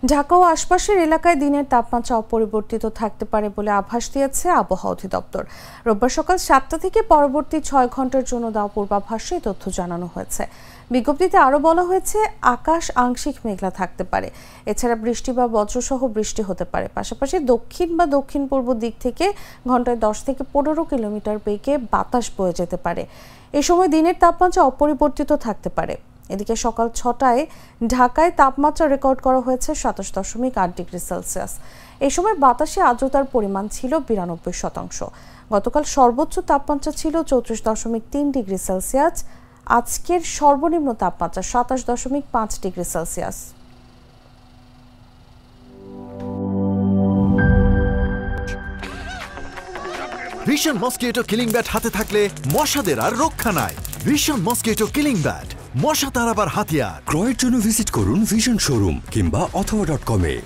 ঢাকা ও আশপাশের এলাকায় দিনের তাপমাত্রা অপরিবর্তিত থাকতে পারে বলে আভাস দিয়েছে আবহাওয়া অধিদপ্তর। রোববার সকাল 7টা থেকে পরবর্তী 6 ঘন্টার জন্য দেওয়া পূর্বাভাসে এই তথ্য জানানো হয়েছে। বিজ্ঞপ্তিতে আরও বলা হয়েছে, আকাশ আংশিক মেঘলা থাকতে পারে। এছাড়া বৃষ্টি বা বজ্রসহ বৃষ্টি হতে পারে। পাশাপাশি দক্ষিণ বা দক্ষিণ পূর্ব দিক থেকে ঘন্টায় 10 থেকে 15 কিলোমিটার বেগে বাতাস বয়ে যেতে পারে। এ সময় দিনের তাপমাত্রা অপরিবর্তিত থাকতে পারে। এদিকে সকাল 6টায় ঢাকায় তাপমাত্রা রেকর্ড করা হয়েছে 27.8 ডিগ্রি সেলসিয়াস। এই সময় বাতাসে আর্দ্রতার পরিমাণ ছিল 92%। গতকাল সর্বোচ্চ তাপমাত্রা ছিল 34.3 ডিগ্রি সেলসিয়াস। আজকের সর্বনিম্ন তাপমাত্রা 27.5 degree Celsius. Vision mosquito killing bat হাতে থাকলে মশাদের আর রক্ষা নাই। ভিশন মসকিটো কিলিং ব্যাট, মশা তাড়াবার হাতিয়ার। ক্রয়ের জন্য ভিজিট করুন ভিশন শোরুম কিংবা অথবা .com-এ।